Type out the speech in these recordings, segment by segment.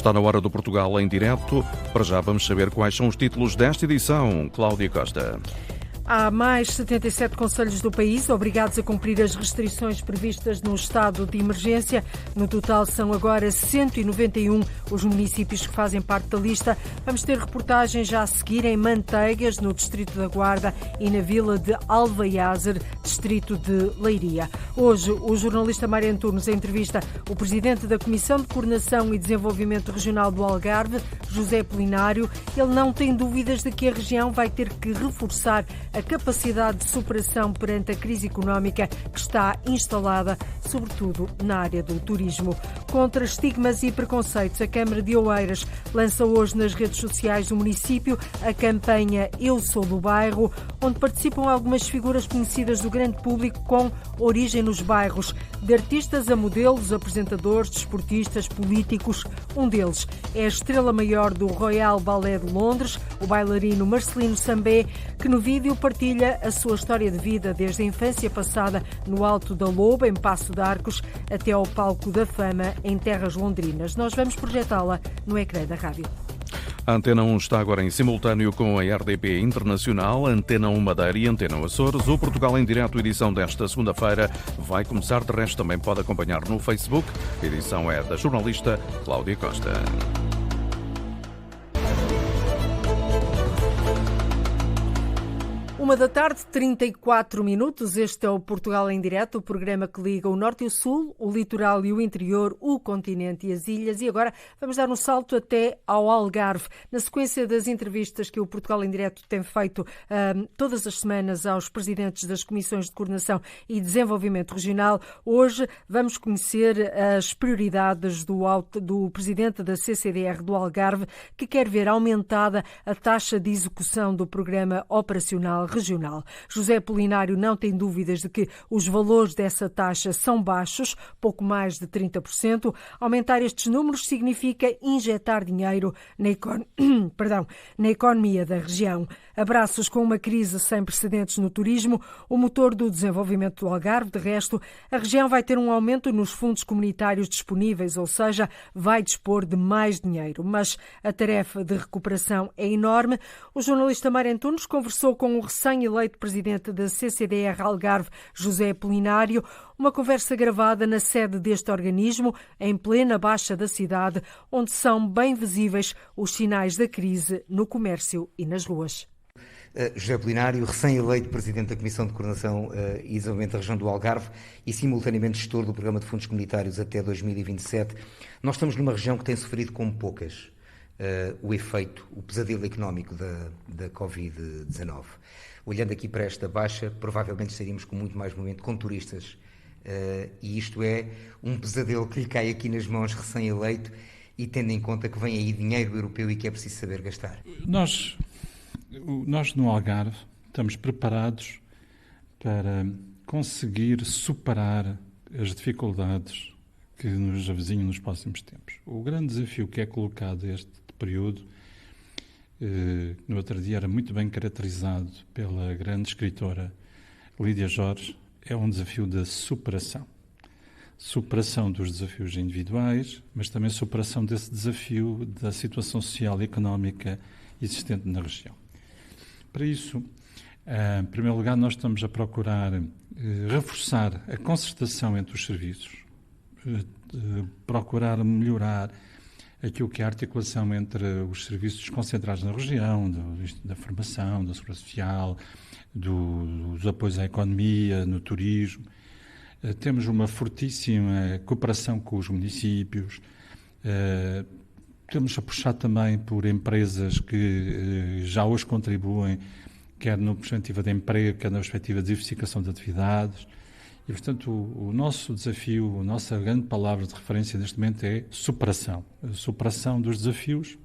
Está na hora do Portugal em direto. Para já vamos saber quais são os títulos desta edição. Cláudia Costa. Há mais 77 concelhos do país obrigados a cumprir as restrições previstas no estado de emergência. No total são agora 191 os municípios que fazem parte da lista. Vamos ter reportagens já a seguir em Manteigas, no distrito da Guarda, e na vila de Alvaiazer, distrito de Leiria. Hoje, o jornalista Mário Antunes entrevista o presidente da Comissão de Coordenação e Desenvolvimento Regional do Algarve, José Polinário. Ele não tem dúvidas de que a região vai ter que reforçar a capacidade de superação perante a crise económica que está instalada, sobretudo na área do turismo. Contra estigmas e preconceitos, a Câmara de Oeiras lança hoje nas redes sociais do município a campanha Eu Sou do Bairro, onde participam algumas figuras conhecidas do grande público com origem nos bairros, de artistas a modelos, apresentadores, desportistas, políticos. Um deles é a estrela maior do Royal Ballet de Londres, o bailarino Marcelino Sambé, que no vídeo partilha a sua história de vida desde a infância passada no Alto da Loba, em Paço de Arcos, até ao Palco da Fama, em terras londrinas. Nós vamos projetá-la no ecrã da rádio. A Antena 1 está agora em simultâneo com a RDP Internacional, Antena 1 Madeira e Antena 1 Açores. O Portugal em Direto, edição desta segunda-feira, vai começar. De resto, também pode acompanhar no Facebook. A edição é da jornalista Cláudia Costa. 1h34. Este é o Portugal em Direto, o programa que liga o Norte e o Sul, o litoral e o interior, o continente e as ilhas. E agora vamos dar um salto até ao Algarve. Na sequência das entrevistas que o Portugal em Direto tem feito todas as semanas aos presidentes das Comissões de Coordenação e Desenvolvimento Regional, hoje vamos conhecer as prioridades do presidente da CCDR do Algarve, que quer ver aumentada a taxa de execução do programa operacional regional. José Polinário não tem dúvidas de que os valores dessa taxa são baixos, pouco mais de 30%. Aumentar estes números significa injetar dinheiro na economia da região. Abraços com uma crise sem precedentes no turismo, o motor do desenvolvimento do Algarve. De resto, a região vai ter um aumento nos fundos comunitários disponíveis, ou seja, vai dispor de mais dinheiro. Mas a tarefa de recuperação é enorme. O jornalista Mário Antunes conversou com o recém-eleito presidente da CCDR Algarve, José Polinário, uma conversa gravada na sede deste organismo, em plena baixa da cidade, onde são bem visíveis os sinais da crise no comércio e nas ruas. José Polinário, recém-eleito presidente da Comissão de Coordenação e Desenvolvimento da Região do Algarve e simultaneamente gestor do Programa de Fundos Comunitários até 2027. Nós estamos numa região que tem sofrido como poucas o efeito, o pesadelo económico da Covid-19. Olhando aqui para esta baixa, provavelmente estaríamos com muito mais movimento com turistas. E isto é um pesadelo que lhe cai aqui nas mãos recém-eleito e tendo em conta que vem aí dinheiro europeu e que é preciso saber gastar. Nós no Algarve estamos preparados para conseguir superar as dificuldades que nos avizinham nos próximos tempos. O grande desafio que é colocado este período, no outro dia era muito bem caracterizado pela grande escritora Lídia Jorge, é um desafio da superação. Superação dos desafios individuais, mas também superação desse desafio da situação social e económica existente na região. Para isso, em primeiro lugar, nós estamos a procurar reforçar a concertação entre os serviços, procurar melhorar aquilo que é a articulação entre os serviços concentrados na região, da formação, da segurança social, dos apoios à economia, no turismo. Temos uma fortíssima cooperação com os municípios. Temos a puxar também por empresas que já hoje contribuem, quer na perspectiva de emprego, quer na perspectiva de diversificação de atividades. E, portanto, o nosso desafio, a nossa grande palavra de referência neste momento é superação. A superação dos desafios,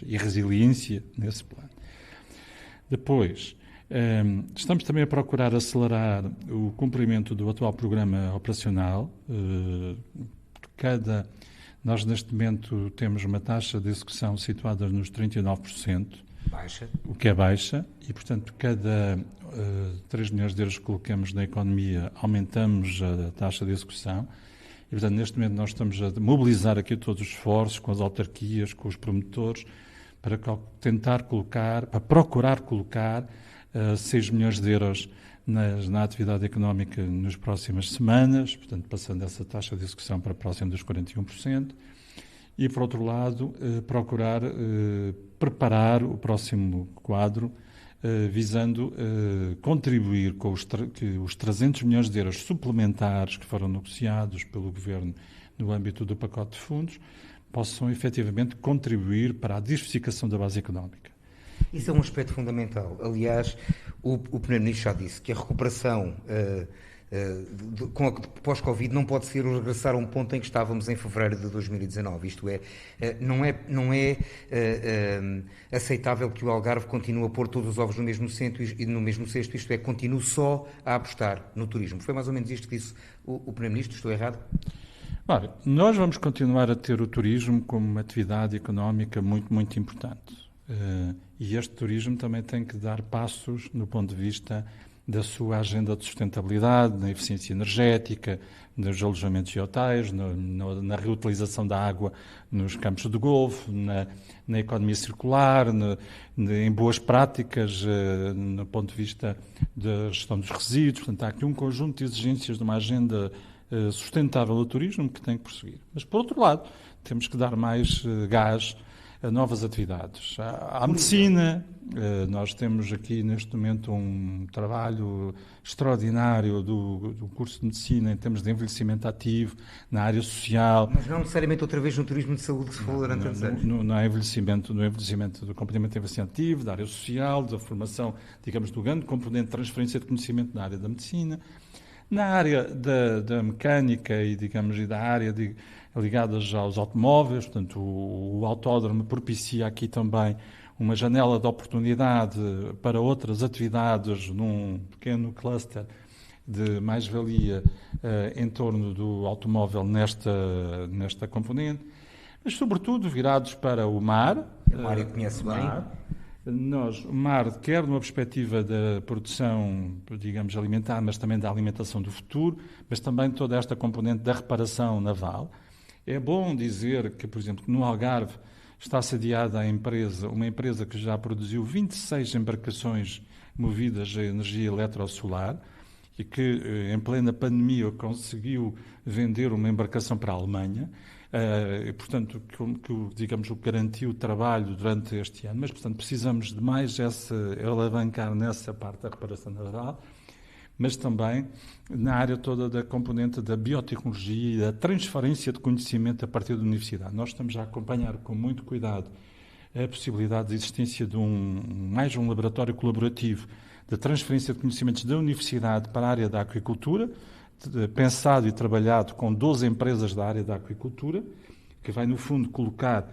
e resiliência nesse plano. Depois, estamos também a procurar acelerar o cumprimento do atual programa operacional. Nós, neste momento, temos uma taxa de execução situada nos 39%. Baixa. O que é baixa, e, portanto, cada 3 milhões de euros que colocamos na economia, aumentamos a taxa de execução, portanto, neste momento nós estamos a mobilizar aqui todos os esforços com as autarquias, com os promotores, para procurar colocar 6 milhões de euros na atividade económica nas próximas semanas, portanto, passando essa taxa de execução para próximo dos 41%, e, por outro lado, procurar preparar o próximo quadro, visando contribuir com os 300 milhões de euros suplementares que foram negociados pelo Governo no âmbito do pacote de fundos, possam efetivamente contribuir para a diversificação da base económica. Isso é um aspecto fundamental. Aliás, o Primeiro-Ministro já disse que a recuperação pós-Covid não pode ser o regressar a um ponto em que estávamos em fevereiro de 2019. Isto é, não é aceitável que o Algarve continue a pôr todos os ovos no mesmo cesto, isto é, continue só a apostar no turismo. Foi mais ou menos isto que disse o Primeiro-Ministro? Estou errado? Ora, nós vamos continuar a ter o turismo como uma atividade económica muito, muito importante. E este turismo também tem que dar passos no ponto de vista da sua agenda de sustentabilidade, na eficiência energética, nos alojamentos e hotéis, na reutilização da água nos campos de golfe, na economia circular, em boas práticas no ponto de vista da gestão dos resíduos. Portanto, há aqui um conjunto de exigências de uma agenda sustentável do turismo que tem que prosseguir. Mas, por outro lado, temos que dar mais gás a novas atividades. À medicina, nós temos aqui neste momento um trabalho extraordinário do curso de medicina em termos de envelhecimento ativo, na área social. Mas não necessariamente outra vez no turismo de saúde que se falou durante tantos anos. No envelhecimento do componente de envelhecimento ativo, da área social, da formação, digamos, do grande componente de transferência de conhecimento na área da medicina. Na área da mecânica e, digamos, e da área ligadas aos automóveis, portanto, o autódromo propicia aqui também uma janela de oportunidade para outras atividades num pequeno cluster de mais-valia em torno do automóvel nesta componente, mas, sobretudo, virados para o mar. O mar conhece bem. O mar, quer numa perspectiva da produção, digamos, alimentar, mas também da alimentação do futuro, mas também toda esta componente da reparação naval. É bom dizer que, por exemplo, no Algarve está sediada uma empresa que já produziu 26 embarcações movidas a energia eletrosolar e que, em plena pandemia, conseguiu vender uma embarcação para a Alemanha. E, portanto, digamos, o garantiu o trabalho durante este ano, mas, portanto, precisamos de mais alavancar nessa parte da reparação naval, mas também na área toda da componente da biotecnologia e da transferência de conhecimento a partir da universidade. Nós estamos a acompanhar com muito cuidado a possibilidade de existência de mais um laboratório colaborativo de transferência de conhecimentos da universidade para a área da aquicultura, pensado e trabalhado com 12 empresas da área da aquicultura, que vai, no fundo, colocar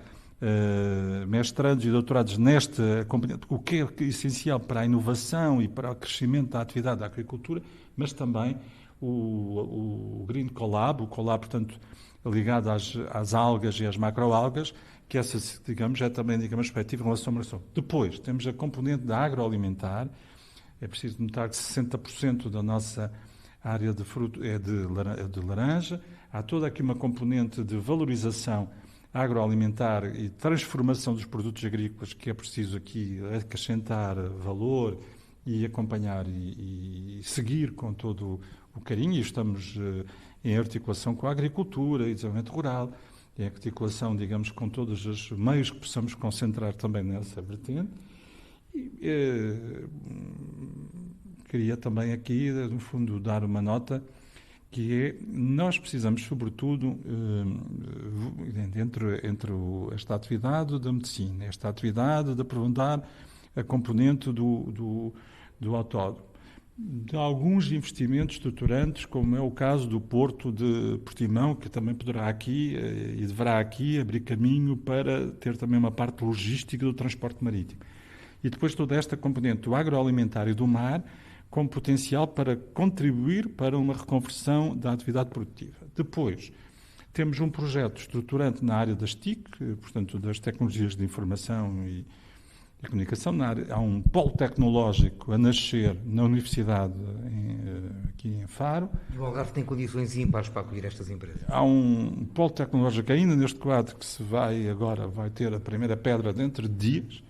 mestrandos e doutorados nesta componente, o que é essencial para a inovação e para o crescimento da atividade da aquicultura, mas também o Green Collab, portanto, ligado às algas e às macroalgas, que essa, digamos, é também, digamos, perspectiva em relação à mineração. Depois, temos a componente da agroalimentar. É preciso notar que 60% da nossa área de fruto é de laranja. Há toda aqui uma componente de valorização agroalimentar e transformação dos produtos agrícolas que é preciso aqui acrescentar valor e acompanhar e seguir com todo o carinho. E estamos em articulação com a agricultura e desenvolvimento rural, em articulação, digamos, com todos os meios que possamos concentrar também nessa vertente. Queria também aqui, no fundo, dar uma nota, que é, nós precisamos, sobretudo, entre esta atividade da medicina, esta atividade de aprofundar a componente do autódromo, de alguns investimentos estruturantes, como é o caso do Porto de Portimão, que também poderá aqui e deverá aqui abrir caminho para ter também uma parte logística do transporte marítimo. E depois toda esta componente do agroalimentar e do mar, com potencial para contribuir para uma reconversão da atividade produtiva. Depois, temos um projeto estruturante na área das TIC, portanto, das tecnologias de informação e comunicação. Há um polo tecnológico a nascer na universidade aqui em Faro. E o Algarve tem condições ímpares para acolher estas empresas? Há um polo tecnológico ainda neste quadro que vai ter a primeira pedra dentro de dias,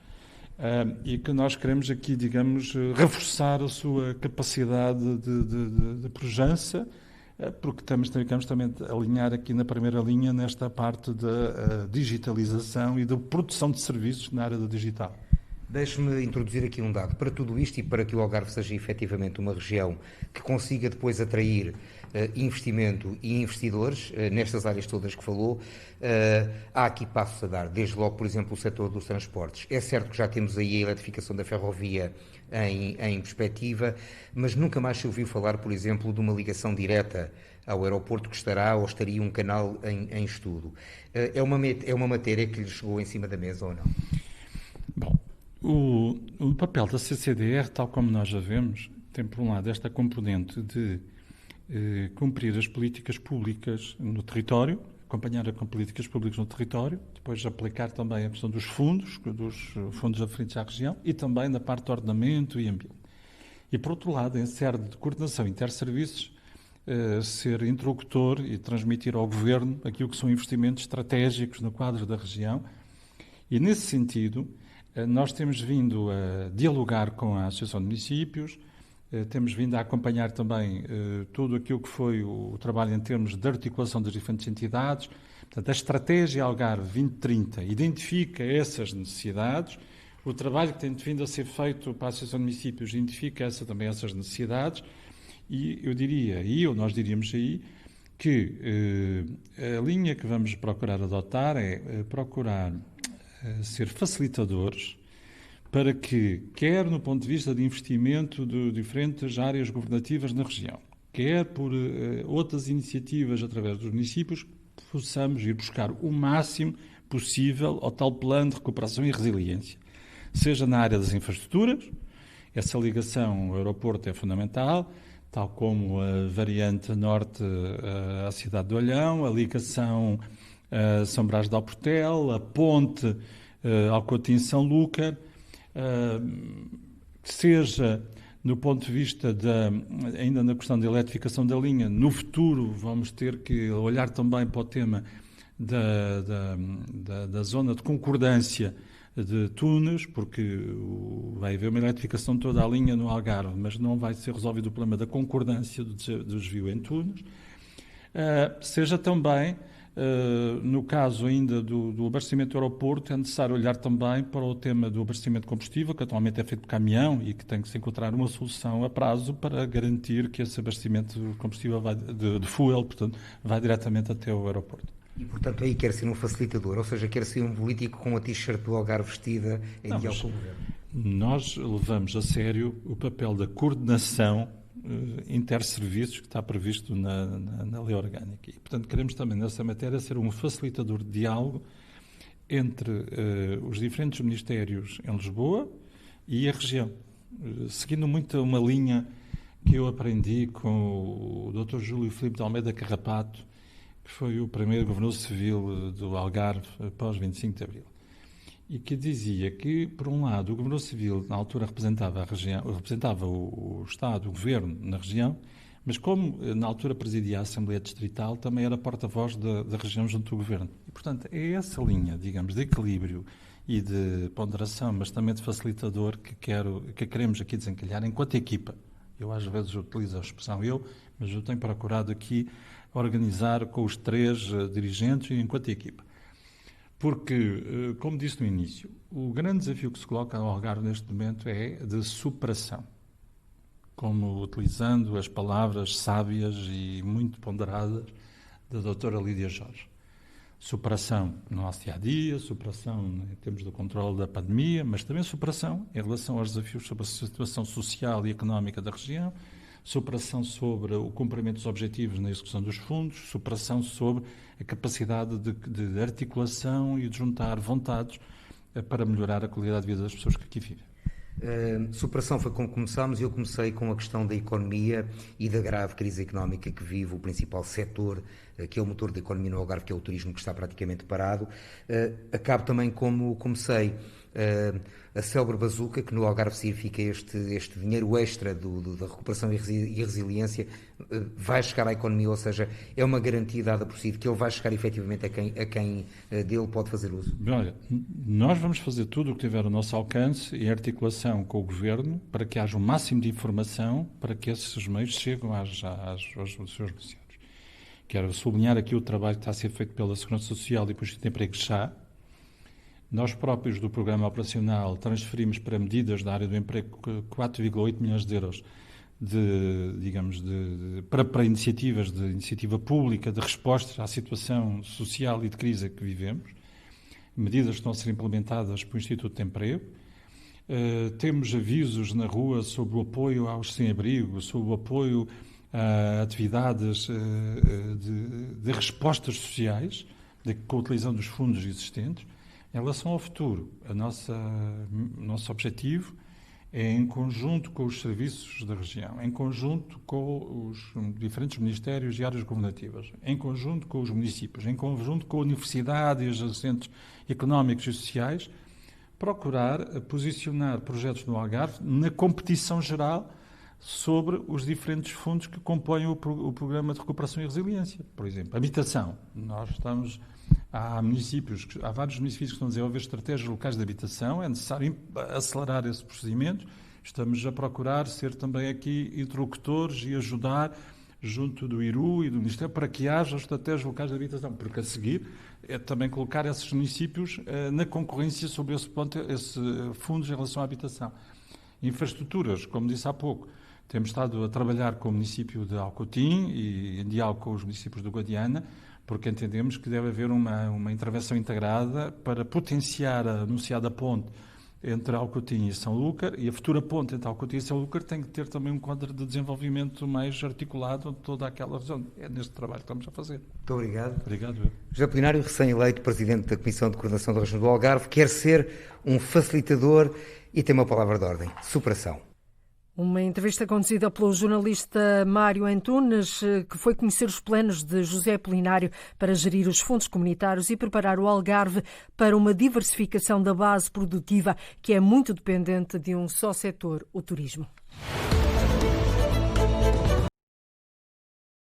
e que nós queremos aqui, digamos, reforçar a sua capacidade de pujança, porque queremos também alinhar aqui na primeira linha nesta parte da digitalização e da produção de serviços na área do digital. Deixe-me introduzir aqui um dado. Para tudo isto e para que o Algarve seja efetivamente uma região que consiga depois atrair investimento e investidores nestas áreas todas que falou, há aqui passos a dar. Desde logo, por exemplo, o setor dos transportes. É certo que já temos aí a eletrificação da ferrovia em perspectiva, mas nunca mais se ouviu falar, por exemplo, de uma ligação direta ao aeroporto que estaria um canal em estudo. É uma matéria que lhe chegou em cima da mesa ou não? Bom, o papel da CCDR, tal como nós já vemos, tem por um lado esta componente de cumprir as políticas públicas no território, acompanhar as políticas públicas no território, depois aplicar também a questão dos fundos aferidos à região e também na parte de ordenamento e ambiente. E, por outro lado, em sede de coordenação interserviços, ser interlocutor e transmitir ao Governo aquilo que são investimentos estratégicos no quadro da região. E, nesse sentido, nós temos vindo a dialogar com a Associação de Municípios, temos vindo a acompanhar também tudo aquilo que foi o trabalho em termos de articulação das diferentes entidades. Portanto, a estratégia Algarve 2030 identifica essas necessidades. O trabalho que tem vindo a ser feito para a Associação de Municípios identifica também essas necessidades. E nós diríamos aí, que a linha que vamos procurar adotar é procurar ser facilitadores para que, quer no ponto de vista de investimento de diferentes áreas governativas na região, quer por outras iniciativas através dos municípios, possamos ir buscar o máximo possível ao tal plano de recuperação e resiliência. Seja na área das infraestruturas, essa ligação ao aeroporto é fundamental, tal como a variante norte à cidade de Olhão, a ligação a São Brás de Alportel, a ponte ao Coutinho-São Lúcar, seja no ponto de vista ainda na questão da eletrificação da linha, no futuro vamos ter que olhar também para o tema da zona de concordância de túneis, porque vai haver uma eletrificação de toda a linha no Algarve, mas não vai ser resolvido o problema da concordância do desvio em túneis. Seja também, no caso ainda do abastecimento do aeroporto, é necessário olhar também para o tema do abastecimento de combustível, que atualmente é feito por caminhão e que tem que se encontrar uma solução a prazo para garantir que esse abastecimento de combustível de fuel, portanto, vai diretamente até o aeroporto. E, portanto, aí quer ser um facilitador, ou seja, quer ser um político com a t-shirt do Algarve vestida em diálogo com o Governo. Nós levamos a sério o papel da coordenação interserviços que está previsto na lei orgânica. E, portanto, queremos também, nessa matéria, ser um facilitador de diálogo entre os diferentes ministérios em Lisboa e a região, seguindo muito uma linha que eu aprendi com o Dr. Júlio Filipe de Almeida Carrapato, que foi o primeiro governador civil do Algarve após 25 de Abril, e que dizia que, por um lado, o governador civil na altura representava a região, representava o Estado, o Governo na região, mas como na altura presidia a Assembleia Distrital, também era porta-voz da região junto ao Governo. E, portanto, é essa linha, digamos, de equilíbrio e de ponderação, mas também de facilitador que queremos aqui desencalhar enquanto equipa. Eu às vezes utilizo a expressão mas eu tenho procurado aqui organizar com os três dirigentes e enquanto equipa. Porque, como disse no início, o grande desafio que se coloca ao Algarve neste momento é de superação. Como utilizando as palavras sábias e muito ponderadas da doutora Lídia Jorge. Superação no nosso dia-a-dia, superação em termos do controle da pandemia, mas também superação em relação aos desafios sobre a situação social e económica da região, superação sobre o cumprimento dos objetivos na execução dos fundos, superação sobre a capacidade de articulação e de juntar vontades para melhorar a qualidade de vida das pessoas que aqui vivem. Superação foi como começámos. Eu comecei com a questão da economia e da grave crise económica que vive o principal setor, que é o motor da economia no Algarve, que é o turismo, que está praticamente parado. Acabo também como comecei, a célebre bazuca, que no Algarve significa este dinheiro extra da recuperação e resiliência, vai chegar à economia, ou seja, é uma garantia dada por si de que ele vai chegar efetivamente a quem dele pode fazer uso? Olha, nós vamos fazer tudo o que tiver ao nosso alcance em articulação com o Governo para que haja o máximo de informação para que esses meios cheguem aos seus beneficiários. Quero sublinhar aqui o trabalho que está a ser feito pela Segurança Social e pelo Instituto de Emprego já. Nós próprios do Programa Operacional transferimos para medidas da área do emprego 4,8 milhões de euros para iniciativas de iniciativa pública de respostas à situação social e de crise que vivemos. Medidas que estão a ser implementadas pelo Instituto de Emprego. Temos avisos na rua sobre o apoio aos sem-abrigo, sobre o apoio a atividades de respostas sociais, com a utilização dos fundos existentes. Em relação ao futuro, o nosso objetivo é, em conjunto com os serviços da região, em conjunto com os diferentes ministérios e áreas governativas, em conjunto com os municípios, em conjunto com a universidade e os agentes económicos e sociais, procurar posicionar projetos no Algarve na competição geral sobre os diferentes fundos que compõem o Programa de Recuperação e Resiliência. Por exemplo, habitação. Há vários municípios que estão a desenvolver estratégias locais de habitação, é necessário acelerar esse procedimento. Estamos a procurar ser também aqui interlocutores e ajudar junto do IRU e do Ministério para que haja estratégias locais de habitação, porque a seguir é também colocar esses municípios na concorrência sobre esse fundos em relação à habitação. Infraestruturas, como disse há pouco, temos estado a trabalhar com o município de Alcotim e em diálogo com os municípios do Guadiana, porque entendemos que deve haver uma intervenção integrada para potenciar a anunciada ponte entre Alcotim e São Lúcar, e a futura ponte entre Alcotim e São Lúcar tem que ter também um quadro de desenvolvimento mais articulado de toda aquela região. É neste trabalho que estamos a fazer. Muito obrigado. Obrigado. José Apolinário, recém-eleito Presidente da Comissão de Coordenação da Região do Algarve, quer ser um facilitador e tem uma palavra de ordem: superação. Uma entrevista conduzida pelo jornalista Mário Antunes, que foi conhecer os planos de José Apolinário para gerir os fundos comunitários e preparar o Algarve para uma diversificação da base produtiva, que é muito dependente de um só setor, o turismo.